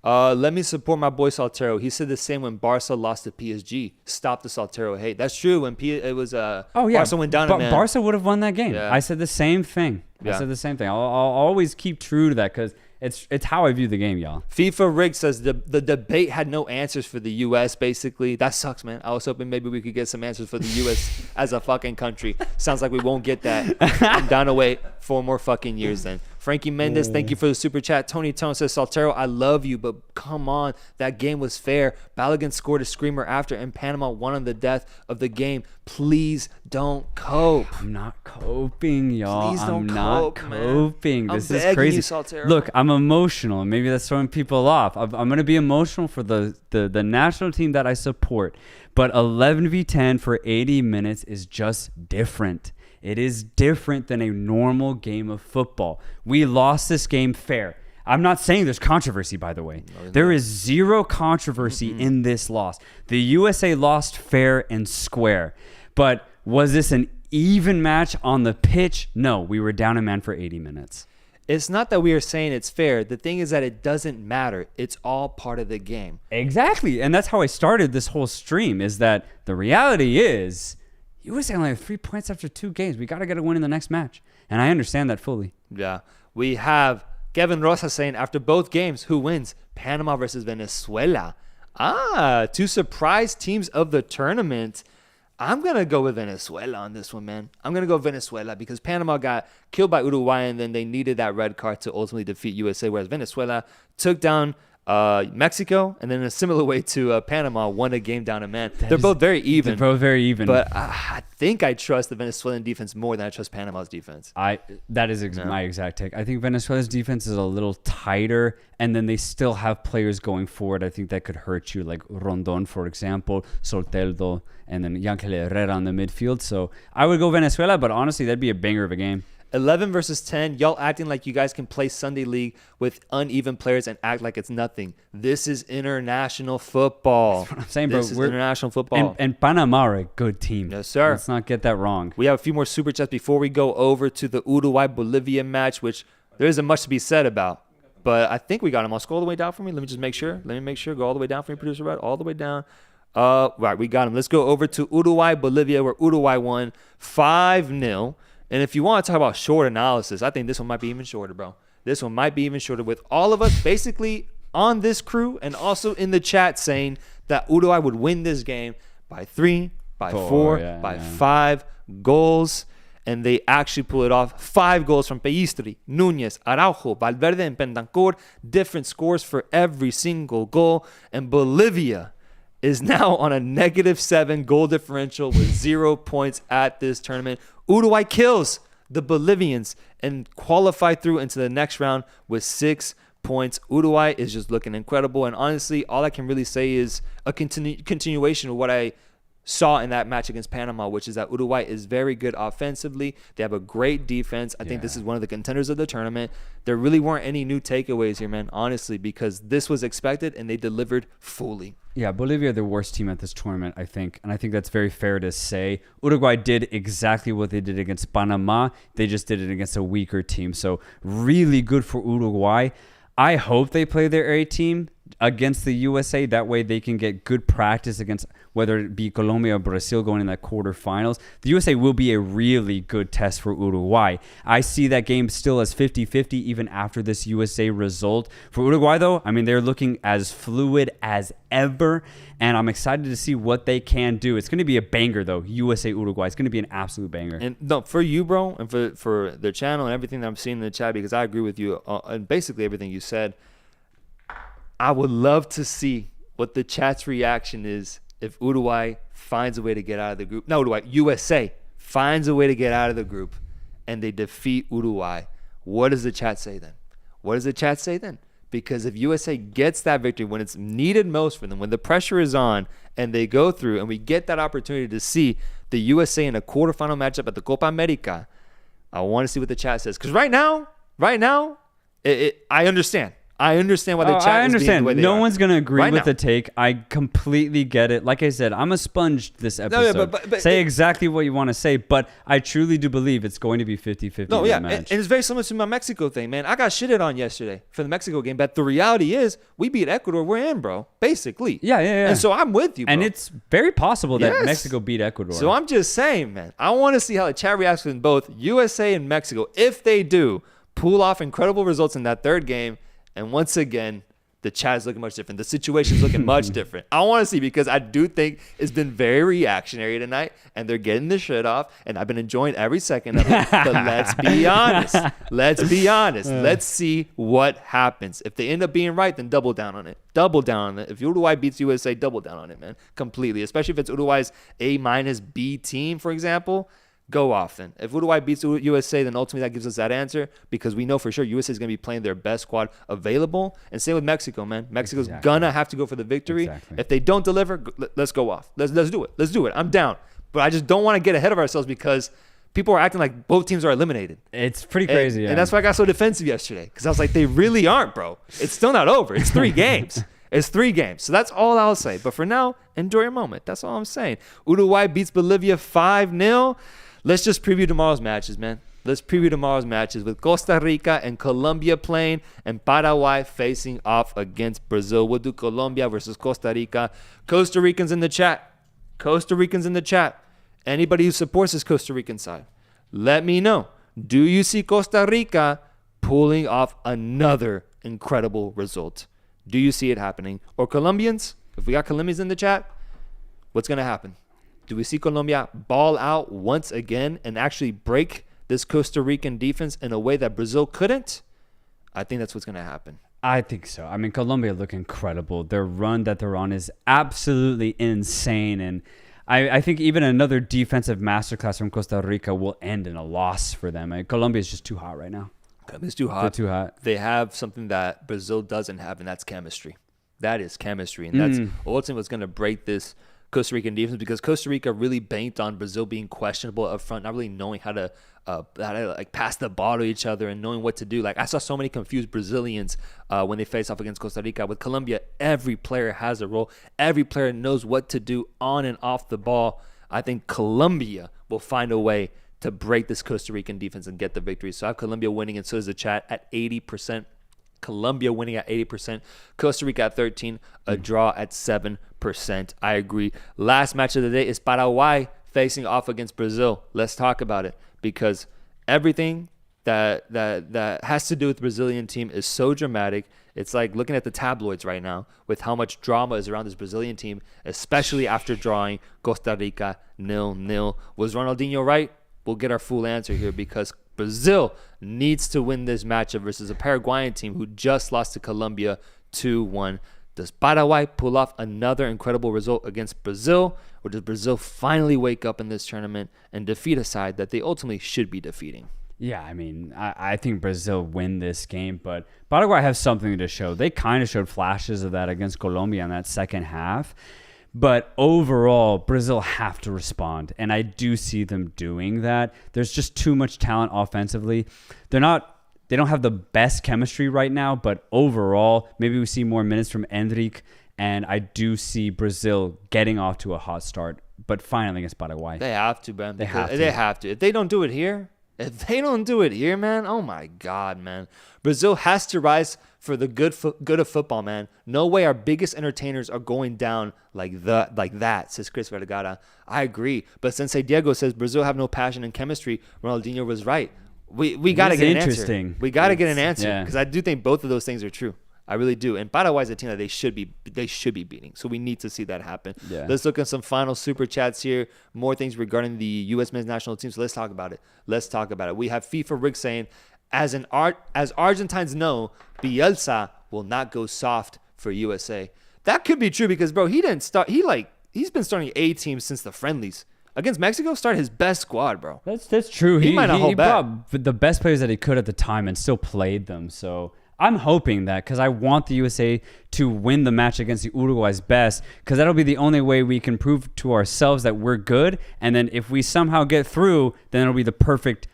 Let me support my boy Soltero. He said the same when Barca lost to PSG. Stop the Soltero hate. That's true. When it was Barca went down, man. Barca would have won that game. Yeah. I said the same thing. I'll always keep true to that because it's how I view the game, y'all. FIFA Rig says the debate had no answers for the U.S., basically. That sucks, man. I was hoping maybe we could get some answers for the U.S. as a fucking country. Sounds like we won't get that. I'm down to wait 4 more fucking years then. Frankie Mendez, thank you for the super chat. Tony Tone says, Soltero, I love you, but come on. That game was fair. Balogun scored a screamer after, and Panama won on the death of the game. Please don't cope. I'm not coping, y'all. Please don't I'm not cope, coping. Man. This I'm is crazy. You, Soltero. Look, I'm emotional. Maybe that's throwing people off. I'm going to be emotional for the national team that I support. But 11v10 for 80 minutes is just different. It is different than a normal game of football. We lost this game fair. I'm not saying there's controversy, by the way. There is zero controversy in this loss. The USA lost fair and square. But was this an even match on the pitch? No, we were down a man for 80 minutes. It's not that we are saying it's fair. The thing is that it doesn't matter. It's all part of the game. Exactly. And that's how I started this whole stream, is that the reality is USA only have 3 points after 2 games. We got to get a win in the next match. And I understand that fully. Yeah. We have Kevin Rosa saying, after both games, who wins? Panama versus Venezuela. 2 surprise teams of the tournament. I'm going to go with Venezuela on this one, man. I'm going to go Venezuela because Panama got killed by Uruguay, and then they needed that red card to ultimately defeat USA, whereas Venezuela took down Mexico, and then in a similar way to Panama, won a game down a man. They're both very even. They're both very even. But I think I trust the Venezuelan defense more than I trust Panama's defense. That is my exact take. I think Venezuela's defense is a little tighter, and then they still have players going forward. I think that could hurt you, like Rondon, for example, Soltero, and then Yángel Herrera on the midfield. So I would go Venezuela, but honestly, that'd be a banger of a game. 11 versus 10. Y'all acting like you guys can play Sunday League with uneven players and act like it's nothing. This is international football. That's what I'm saying, bro. This is international football. And Panama are a good team. Yes, sir. Let's not get that wrong. We have a few more super chats before we go over to the Uruguay-Bolivia match, which there isn't much to be said about. But I think we got them. I'll scroll all the way down for me. Let me just make sure. Go all the way down for me, producer. Right, all the way down. Right, we got them. Let's go over to Uruguay-Bolivia, where Uruguay won 5-0. And if you want to talk about short analysis, I think this one might be even shorter, bro. This one might be even shorter with all of us basically on this crew and also in the chat saying that Uruguay would win this game by 3, by 4, by 5 goals. And they actually pull it off. 5 goals from Pellistri, Núñez, Araujo, Valverde, and Bentancur. Different scores for every single goal. And Bolivia is now on a -7 goal differential with 0 points at this tournament. Uruguay kills the Bolivians and qualify through into the next round with 6 points. Uruguay is just looking incredible. And honestly, all I can really say is a continuation of what I saw in that match against Panama, which is that Uruguay is very good offensively. They have a great defense. I think this is one of the contenders of the tournament. There really weren't any new takeaways here, man, honestly, because this was expected and they delivered fully. Yeah, Bolivia are the worst team at this tournament, I think. And I think that's very fair to say. Uruguay did exactly what they did against Panama. They just did it against a weaker team. So really good for Uruguay. I hope they play their A team against the USA. That way they can get good practice against whether it be Colombia or Brazil going in that quarterfinals. The USA will be a really good test for Uruguay. I see that game still as 50-50 even after this USA result. For Uruguay, though, I mean, they're looking as fluid as ever, and I'm excited to see what they can do. It's going to be a banger, though, USA-Uruguay. It's going to be an absolute banger. And no, for you, bro, and for their channel and everything that I'm seeing in the chat, because I agree with you on basically everything you said, I would love to see what the chat's reaction is if Uruguay finds a way to get out of the group. No, USA finds a way to get out of the group and they defeat Uruguay. What does the chat say then? What does the chat say then? Because if USA gets that victory when it's needed most for them, when the pressure is on and they go through and we get that opportunity to see the USA in a quarterfinal matchup at the Copa America, I want to see what the chat says. Because right now, I understand. I understand why the chat is being the way they no are. one's going to agree Right with now. the take. I completely get it. Like I said, I'm a sponge this episode. but say exactly what you want to say, but I truly do believe it's going to be 50-50 No, in yeah, that match. and it's very similar to my Mexico thing, man. I got shitted on yesterday for the Mexico game, but the reality is we beat Ecuador. We're in, bro, basically. Yeah. And so I'm with you, bro. And it's very possible that Yes. Mexico beat Ecuador. So I'm just saying, man, I want to see how the chat reacts in both USA and Mexico. If they do pull off incredible results in that third game, and once again, the chat is looking much different. The situation is looking much different. I want to see because I do think it's been very reactionary tonight, and they're getting the shit off, and I've been enjoying every second of it. But let's be honest. Let's see what happens. If they end up being right, then double down on it. Double down on it. If Uruguay beats USA, double down on it, man. Completely. Especially if it's Uruguay's A-B team, for example. Go off then. If Uruguay beats USA, then ultimately that gives us that answer because we know for sure USA is going to be playing their best squad available. And same with Mexico, man. Mexico's going to have to go for the victory. Exactly. If they don't deliver, let's go off. Let's do it. Let's do it. I'm down. But I just don't want to get ahead of ourselves because people are acting like both teams are eliminated. It's pretty crazy, And that's why I got so defensive yesterday because I was like, they really aren't, bro. It's still not over. It's 3 games. It's 3 games. So that's all I'll say. But for now, enjoy your moment. That's all I'm saying. Uruguay beats Bolivia 5-0. Let's just preview tomorrow's matches, man. Let's preview tomorrow's matches with Costa Rica and Colombia playing and Paraguay facing off against Brazil. We'll do Colombia versus Costa Rica. Costa Ricans in the chat. Anybody who supports this Costa Rican side, let me know. Do you see Costa Rica pulling off another incredible result? Do you see it happening? Or Colombians? If we got Colombians in the chat, what's going to happen? Do we see Colombia ball out once again and actually break this Costa Rican defense in a way that Brazil couldn't? I think that's what's going to happen. I think so. I mean, Colombia look incredible. Their run that they're on is absolutely insane. And I think even another defensive masterclass from Costa Rica will end in a loss for them. Colombia is just too hot right now. Colombia's too hot. They're too hot. They have something that Brazil doesn't have, and that's chemistry. That is chemistry. And that's ultimately what's going to break this Costa Rican defense, because Costa Rica really banked on Brazil being questionable up front, not really knowing how to like pass the ball to each other and knowing what to do. Like, I saw so many confused Brazilians when they face off against Costa Rica. With Colombia, every player has a role. Every player knows what to do on and off the ball. I think Colombia will find a way to break this Costa Rican defense and get the victory. So I have Colombia winning, and so does the chat, at 80%. Colombia winning at 80%, Costa Rica at 13%, a draw at 7%. I agree. Last match of the day is Paraguay facing off against Brazil. Let's talk about it, because everything that has to do with the Brazilian team is so dramatic. It's like looking at the tabloids right now with how much drama is around this Brazilian team, especially after drawing Costa Rica 0-0. Was Ronaldinho right? We'll get our full answer here, because Brazil needs to win this matchup versus a Paraguayan team who just lost to Colombia 2-1. Does Paraguay pull off another incredible result against Brazil, or does Brazil finally wake up in this tournament and defeat a side that they ultimately should be defeating? Yeah, I mean, I think Brazil win this game, but Paraguay have something to show. They kind of showed flashes of that against Colombia in that second half. But overall, Brazil have to respond, and I do see them doing that. There's just too much talent offensively. They don't have the best chemistry right now, but overall, maybe we see more minutes from Endrick, and I do see Brazil getting off to a hot start, but finally against Paraguay. They have to, man. They have to. If they don't do it here, man, oh my God, man. Brazil has to rise for the good of football, man. No way our biggest entertainers are going down like that, says Chris Vergara. I agree. But Sensei Diego says Brazil have no passion and chemistry. Ronaldinho was right. We got to get an answer. We got to get an answer, because I do think both of those things are true. I really do. And Paraguay is a team that they should be beating. So we need to see that happen. Yeah. Let's look at some final super chats here. More things regarding the U.S. men's national team. So let's talk about it. We have FIFA Rick saying, as Argentines know, Bielsa will not go soft for USA. That could be true, because, bro, he didn't start. He's been starting A teams since the friendlies. Against Mexico, started his best squad, bro. That's true. He might not hold back. Brought the best players that he could at the time and still played them. So I'm hoping that, because I want the USA to win the match against the Uruguay's best, because that'll be the only way we can prove to ourselves that we're good. And then if we somehow get through, then it'll be the perfect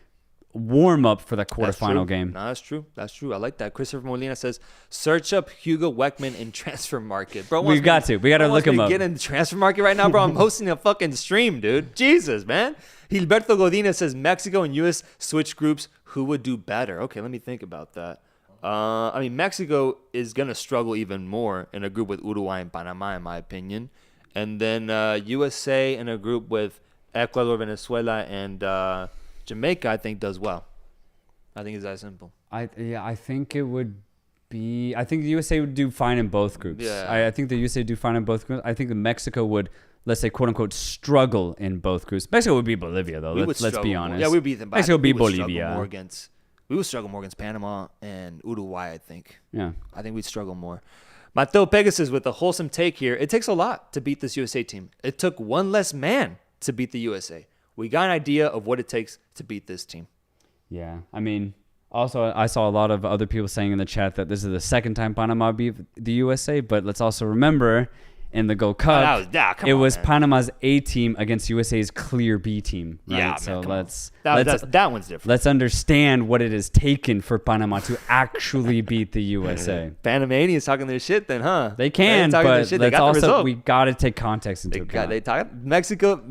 warm-up for the quarterfinal game. No, that's true. I like that. Christopher Molina says, search up Hugo Weckman in Transfer Market. Bro, we got to look him up. Get in the Transfer Market right now, bro. I'm hosting a fucking stream, dude. Jesus, man. Gilberto Godina says, Mexico and U.S. switch groups. Who would do better? Okay, let me think about that. I mean, Mexico is going to struggle even more in a group with Uruguay and Panama, in my opinion. And then USA in a group with Ecuador, Venezuela, and Jamaica, I think, does well. I think it's that simple. I think it would be... I think the USA would do fine in both groups. Yeah. I think the USA would do fine in both groups. I think the Mexico would, let's say, quote-unquote, struggle in both groups. Mexico would beat Bolivia, though. Let's be honest. Yeah, we'd beat them. Mexico would beat Bolivia. We would struggle more against Panama and Uruguay, I think. Yeah. I think we'd struggle more. Mateo Pegasus with a wholesome take here. It takes a lot to beat this USA team. It took one less man to beat the USA. We got an idea of what it takes to beat this team. Yeah. I mean, also, I saw a lot of other people saying in the chat that this is the second time Panama beat the USA, but let's also remember in the Gold Cup, it was Panama's A team against USA's clear B team. Right? Yeah, so man, that one's different. Let's understand what it has taken for Panama to actually beat the USA. Panamanians talking their shit, then, huh? They can, but let's also we got to take context into account. They talk Mexico.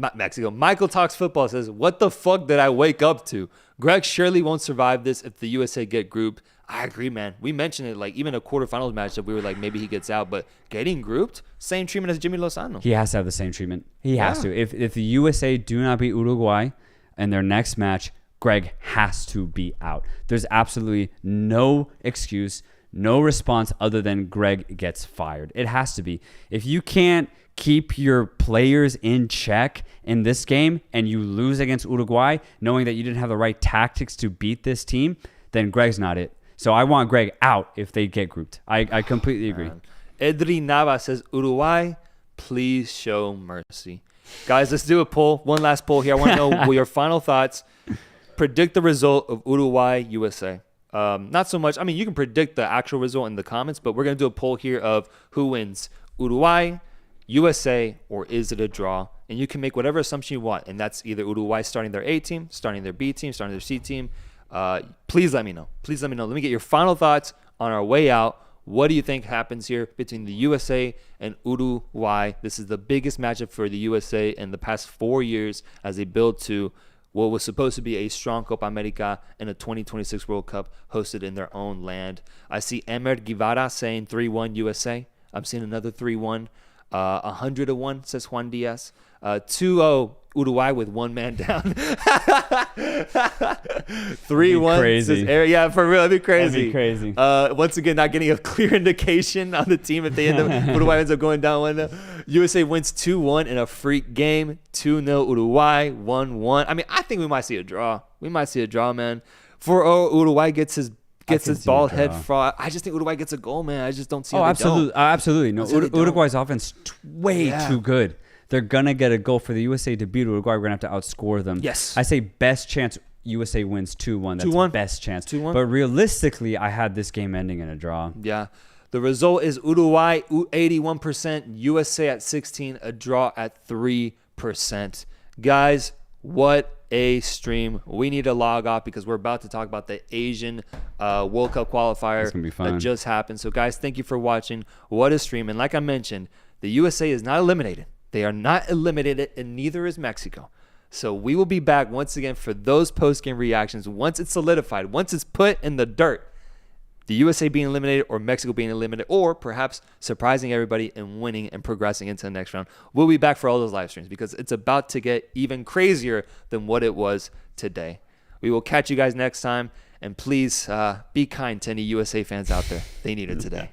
Michael Talks Football says, "What the fuck did I wake up to? Greg surely won't survive this if the USA get grouped." I agree, man. We mentioned it, like, even a quarterfinals matchup, we were like, maybe he gets out. But getting grouped, same treatment as Jimmy Lozano. He has to have the same treatment. He has to. If the USA do not beat Uruguay in their next match, Greg has to be out. There's absolutely no excuse, no response other than Greg gets fired. It has to be. If you can't keep your players in check in this game and you lose against Uruguay, knowing that you didn't have the right tactics to beat this team, then Greg's not it. So I want Greg out if they get grouped. I completely agree. Edri Nava says, Uruguay, please show mercy. Guys, let's do a poll. One last poll here. I want to know your final thoughts. Predict the result of Uruguay-USA. Not so much. I mean, you can predict the actual result in the comments, but we're going to do a poll here of who wins, Uruguay, USA, or is it a draw? And you can make whatever assumption you want, and that's either Uruguay starting their A team, starting their B team, starting their C team. Please let me know. Please let me know. Let me get your final thoughts on our way out. What do you think happens here between the USA and Uruguay? This is the biggest matchup for the USA in the past 4 years as they build to what was supposed to be a strong Copa America and a 2026 World Cup hosted in their own land. I see Emer Guevara saying 3-1 USA. I'm seeing another 3-1. 100-1 says Juan Diaz. 2-0 Uruguay with one man down. 3-1 says Eric. Yeah, for real, that'd be crazy. Once again, not getting a clear indication on the team if they end up Uruguay ends up going down 1-0. USA wins 2-1 in a freak game. 2-0 Uruguay, 1-1. I mean, I think we might see a draw. We might see a draw, man. For Uruguay gets his bald head fraud. I just think Uruguay gets a goal, man. I just don't see. Absolutely. No, Uruguay's offense way too good. They're gonna get a goal for the USA to beat Uruguay. We're gonna have to outscore them. Yes. I say best chance USA wins 2-1. That's 2-1. Best chance. 2-1. But realistically, I had this game ending in a draw. Yeah. The result is Uruguay 81%, USA at 16%, a draw at 3%. Guys, what a stream. We need to log off because we're about to talk about the Asian World Cup qualifier that just happened. So, guys, thank you for watching. What a stream. And like I mentioned, the USA is not eliminated. They are not eliminated, and neither is Mexico. So we will be back once again for those post-game reactions once it's solidified, once it's put in the dirt. The USA being eliminated or Mexico being eliminated, or perhaps surprising everybody and winning and progressing into the next round. We'll be back for all those live streams because it's about to get even crazier than what it was today. We will catch you guys next time, and please be kind to any USA fans out there. They need it today.